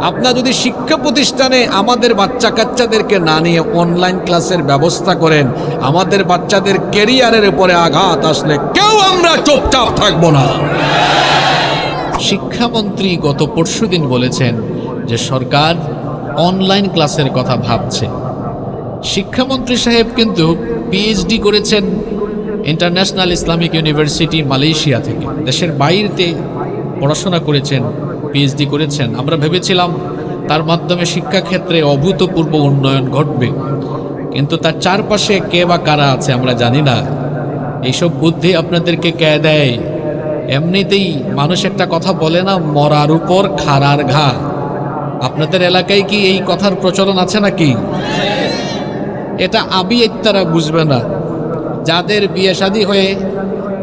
আপনারা যদি শিক্ষা প্রতিষ্ঠানে আমাদের বাচ্চা কাচ্চাদেরকে না নিয়ে অনলাইন ক্লাসের ব্যবস্থা করেন, আমাদের বাচ্চাদের ক্যারিয়ারের উপরে আঘাত আসলে কেউ আমরা চুপচাপ থাকবো না। শিক্ষামন্ত্রী গত পরশুদিন বলেছেন যে সরকার অনলাইন ক্লাসের কথা ভাবছে। শিক্ষামন্ত্রী সাহেব কিন্তু পিএইচডি করেছেন ইন্টারন্যাশনাল ইসলামিক ইউনিভার্সিটি মালয়েশিয়া থেকে, দেশের বাইরে পড়াশোনা করেছেন, পিএইচডি করেছেন। আমরা ভেবেছিলাম তার মাধ্যমে শিক্ষাক্ষেত্রে অভূতপূর্ব উন্নয়ন ঘটবে, কিন্তু তার চারপাশে কে বা কারা আছে আমরা জানি না। এইসব বুদ্ধি আপনাদেরকে কে দেয়? এমনিতেই মানুষ একটা কথা বলে না, মরার উপর খাড়ার ঘা। আপনাদের এলাকায় কি এই কথার প্রচলন আছে নাকি? এটা তারা বুঝবে না। যাদের বিয়ে শাদী হয়ে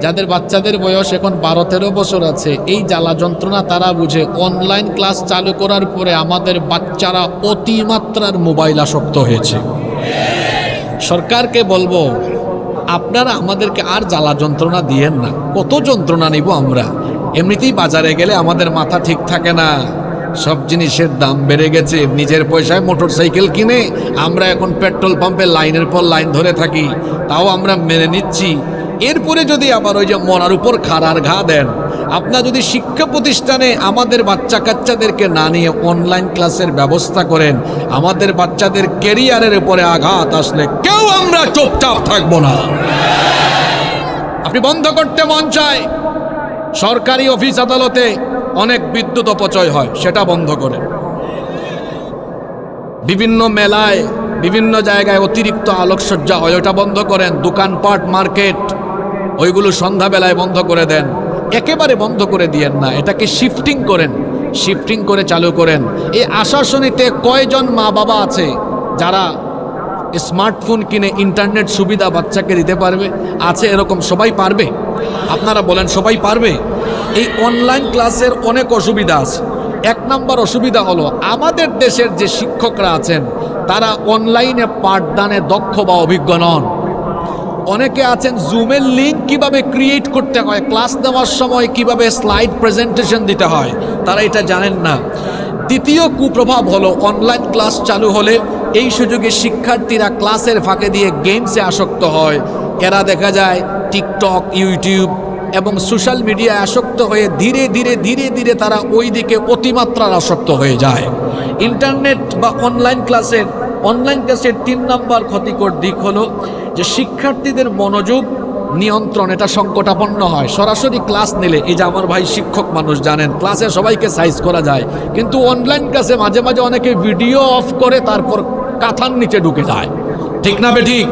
যাদের বাচ্চাদের বয়স এখন 12-13 বছর আছে, এই জ্বালা যন্ত্রণা তারা বুঝে। অনলাইন ক্লাস চালু করার পরে আমাদের বাচ্চারা অতিমাত্রার মোবাইল আসক্ত হয়েছে। সরকারকে বলবো, আপনারা আমাদেরকে আর জ্বালা যন্ত্রণা দিয়েন না। কত যন্ত্রণা নিব আমরা? এমনিতেই বাজারে গেলে আমাদের মাথা ঠিক থাকে না, সব জিনিসের দাম বেড়ে গেছে। নিজের পয়সায় মোটর সাইকেল কিনে আমরা এখন পেট্রোল পাম্পে লাইনের পর লাইন ধরে থাকি, তাও আমরা মেনে নিচ্ছি। এরপরে যদি আবার ওই যে মরার উপর খাড়ার ঘা দেন, আপনারা যদি শিক্ষা প্রতিষ্ঠানে আমাদের বাচ্চা কাচ্চাদেরকে না নিয়ে অনলাইন ক্লাসের ব্যবস্থা করেন, আমাদের বাচ্চাদের ক্যারিয়ারের উপরে আঘাত আসলে কেউ আমরা চুপচাপ থাকবো না। আপনি বন্ধ করতে মন চায়, সরকারি অফিস আদালতে অনেক বিদ্যুৎ অপচয় হয়, সেটা বন্ধ করেন। বিভিন্ন মেলায় বিভিন্ন জায়গায় অতিরিক্ত আলোকসজ্জা হয়, ওটা বন্ধ করেন। দোকানপাট মার্কেট ওইগুলো সন্ধ্যাবেলায় বন্ধ করে দেন, একেবারে বন্ধ করে দিয়েন না। এটাকে শিফটিং করেন, শিফটিং করে চালু করেন। এই আশাশনীতে কয়জন মা বাবা আছে যারা স্মার্টফোন কিনে ইন্টারনেট সুবিধা বাচ্চাকে দিতে পারবে? আছে এরকম? সবাই পারবে? আপনারা বলেন সবাই পারবে? এই অনলাইন ক্লাসের অনেক অসুবিধা আছে। এক নম্বর অসুবিধা হলো, আমাদের দেশের যে শিক্ষকরা আছেন তারা অনলাইনে পাঠদানে দক্ষ বা অভিজ্ঞ নন। অনেকে আছেন জুমের লিঙ্ক কিভাবে ক্রিয়েট করতে হয়, ক্লাস নেওয়ার সময় কিভাবে স্লাইড প্রেজেন্টেশন দিতে হয়, তারা এটা জানেন না। দ্বিতীয় কুপ্রভাব হলো, অনলাইন ক্লাস চালু হলে এই সুযোগে শিক্ষার্থীরা ক্লাসের ফাঁকে দিয়ে গেমসে আসক্ত হয়। এরা দেখা যায় টিকটক, ইউটিউব এবং সোশ্যাল মিডিয়ায় আসক্ত হয়ে ধীরে ধীরে ধীরে ধীরে তারা ওই দিকে অতিমাত্রার আসক্ত হয়ে যায়। ইন্টারনেট বা অনলাইন ক্লাসের 3 নম্বর ক্ষতিকর দিক হলো যে শিক্ষার্থীদের মনোযোগ নিয়ন্ত্রণ এটা সংকটাপন্ন হয়। সরাসরি ক্লাস নিলে, এই যে আমার ভাই শিক্ষক মানুষ জানেন, ক্লাসে সবাইকে সাইজ করা যায়, কিন্তু অনলাইন ক্লাসে মাঝে মাঝে অনেকে ভিডিও অফ করে তারপর কাঁথার নিচে ঢুকে যায়। ঠিক না বেঠিক?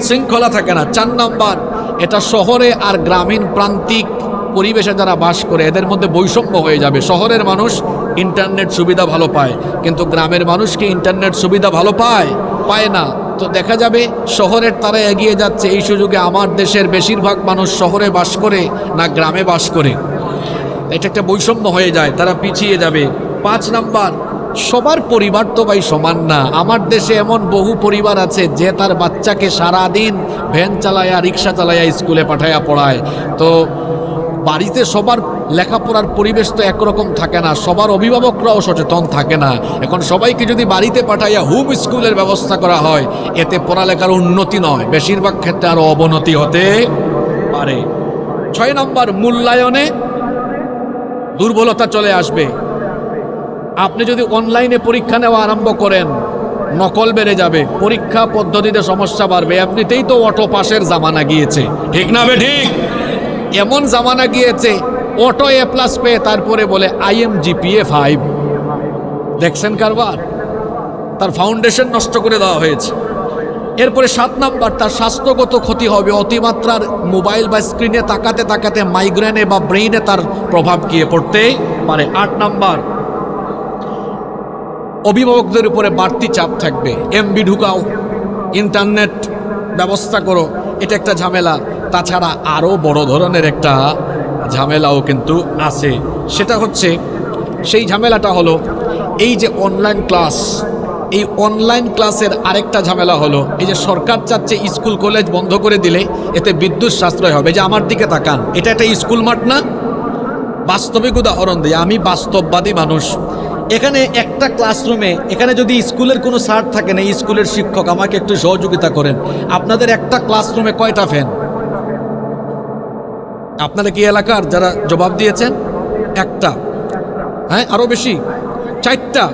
শৃঙ্খলা থাকে না। 4 নম্বর, এটা শহরে আর গ্রামীণ প্রান্তিক পরিবেশে যারা বাস করে এদের মধ্যে বৈষম্য হয়ে যাবে। শহরের মানুষ ইন্টারনেট সুবিধা ভালো পায়, কিন্তু গ্রামের মানুষ কি ইন্টারনেট সুবিধা ভালো পায়? পায় না। তো দেখা যাবে শহরের তারা এগিয়ে যাচ্ছে, এই সুযোগে আমার দেশের বেশিরভাগ মানুষ শহরে বাস করে না গ্রামে বাস করে। এটা একটা বৈষম্য হয়ে যায়, তারা পিছিয়ে যাবে। 5 নম্বর, সবার পরিবার তো ভাই সমান না। আমার দেশে এমন বহু পরিবার আছে যে তার বাচ্চাকে সারাদিন ভ্যান চালায়া, রিক্সা চালায়া স্কুলে পাঠায়া পড়ায়। তো বাড়িতে সবার লেখাপড়ার পরিবেশ তো একরকম থাকে না, সবার অভিভাবকরাও সচেতন থাকে না। এখন সবাইকে যদি বাড়িতে পাঠাইয়া হোম স্কুলের ব্যবস্থা করা হয়, এতে পড়ালেখার উন্নতি নয়, বেশিরভাগ ক্ষেত্রে আরও অবনতি হতে পারে। 6 নম্বর, মূল্যায়নে দুর্বলতা চলে আসবে। আপনি যদি অনলাইনে পরীক্ষা নেওয়া আরম্ভ করেন, নকল বেড়ে যাবে, পরীক্ষা পদ্ধতিতে সমস্যা বাড়বে। এমনিতেই তো অটো পাসের জামানা গিয়েছে, ঠিক না ঠিক? এমন জামানা গিয়েছে, অটো A+ পেয়ে তারপরে বলে IMGPA 5। দেখছেন কারবার? তার ফাউন্ডেশন নষ্ট করে দেওয়া হয়েছে। এরপরে 7 নম্বর, তার স্বাস্থ্যগত ক্ষতি হবে। অতিমাত্রার মোবাইল বা স্ক্রিনে তাকাতে তাকাতে মাইগ্রেনে বা ব্রেইনে তার প্রভাব গিয়ে পড়তে পারে। 8 নম্বর, অভিভাবকদের উপরে বাড়তি চাপ থাকবে। MB ঢুকাও, ইন্টারনেট ব্যবস্থা করো, এটা একটা ঝামেলা। তাছাড়া আরও বড় ধরনের একটা ঝামেলাও কিন্তু আছে। সেটা হচ্ছে, সেই ঝামেলাটা হলো এই যে অনলাইন ক্লাস, এই অনলাইন ক্লাসের আরেকটা ঝামেলা হলো এই যে সরকার চাচ্ছে স্কুল কলেজ বন্ধ করে দিলে এতে বিদ্যুৎ সাশ্রয় হবে। যে আমার দিকে তাকান, এটা একটা স্কুল মাঠ না? বাস্তবিক উদাহরণ দিই, আমি বাস্তববাদী মানুষ। এখানে একটা ক্লাসরুমে, এখানে যদি স্কুলের কোনো স্যার থাকেন, এই স্কুলের শিক্ষক আমাকে একটু সহযোগিতা করেন, আপনাদের একটা ক্লাসরুমে কয়টা ফ্যান? আপনারা কি এলাকার যারা জবাব দিয়েছেন? একটা। হ্যাঁ, আরো বেশি? 4টা।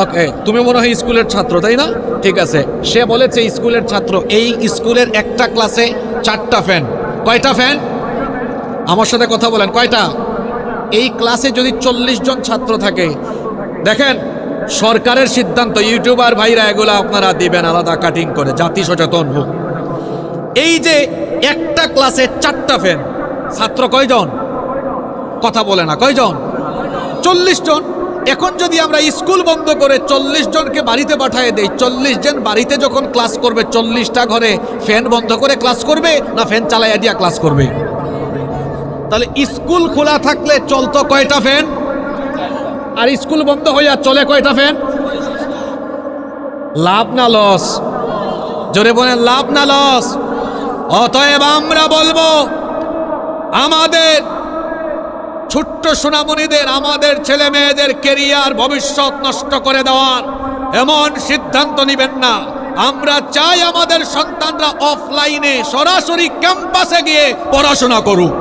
ওকে, তুমি মনে হয় স্কুলের ছাত্র, তাই না? ঠিক আছে, সে বলেছে স্কুলের ছাত্র। এই স্কুলের একটা ক্লাসে 4টা ফ্যান। কয়টা ফ্যান? আমার সাথে কথা বলেন, কয়টা? এই ক্লাসে যদি 40 জন ছাত্র থাকে, দেখেন সরকারের সিদ্ধান্ত, ইউটিউবার ভাইরা এগুলো আপনারা দিবেন আলাদা কাটিং করে, জাতি সচেতন হোক। এই যে একটা ক্লাসে 4টা ফ্যান, ছাত্র কয়জন? কথা বলে না, কয়জন? 40 জন। এখন যদি আমরা স্কুল বন্ধ করে 40 জনকে বাড়িতে পাঠিয়ে দেই, 40 জন বাড়িতে যখন ক্লাস করবে, 40টা ঘরে ফ্যান বন্ধ করে ক্লাস করবে না ফ্যান চালাইয়া দিয়া ক্লাস করবে? তাহলে স্কুল খোলা থাকলে চলতো কয়টা ফ্যান? আর স্কুল বন্ধ হইয়া চলে কয়টা ফ্যান? লাভ না লস? জোরে বলেন, লাভ না লস? অতএব আমরা বলবো, আমাদের ছোট্ট সোনামণিদের, আমাদের ছেলে মেয়েদের কেরিয়ার, ভবিষ্যৎ নষ্ট করে দেওয়ার এমন সিদ্ধান্ত নিবেন না। আমরা চাই আমাদের সন্তানরা অফলাইনে সরাসরি ক্যাম্পাসে গিয়ে পড়াশোনা করুক।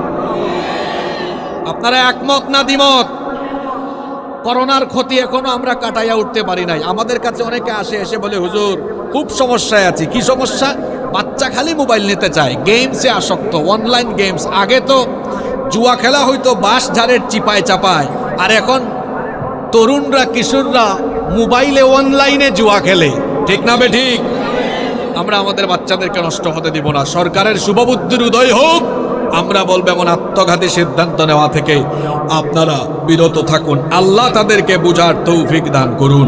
আপনারা একমত না দ্বিমত? করোনার ক্ষতি এখনো আমরা কাটাইয়া উঠতে পারি নাই। আমাদের কাছে অনেকে আসে, এসে বলে হুজুর খুব সমস্যায় আছি। কি সমস্যা? বাচ্চা খালি মোবাইল নিতে চায়, গেমসে আসক্ত, অনলাইন গেমস। আগে তো জুয়া খেলা হইতো বাঁশ ঝাড়ের চিপায় চাপায়, আর এখন তরুণরা, কিশোররা মোবাইলে অনলাইনে জুয়া খেলে। ঠিক না বে ঠিক? আমরা আমাদের বাচ্চাদেরকে নষ্ট হতে দিব না। সরকারের শুভবুদ্ধির উদয় হোক। আমরা বলবো এমন আত্মঘাতী সিদ্ধান্ত নেওয়া থেকে আপনারা বিরত থাকুন। আল্লাহ তাদেরকে বুঝার তৌফিক দান করুন।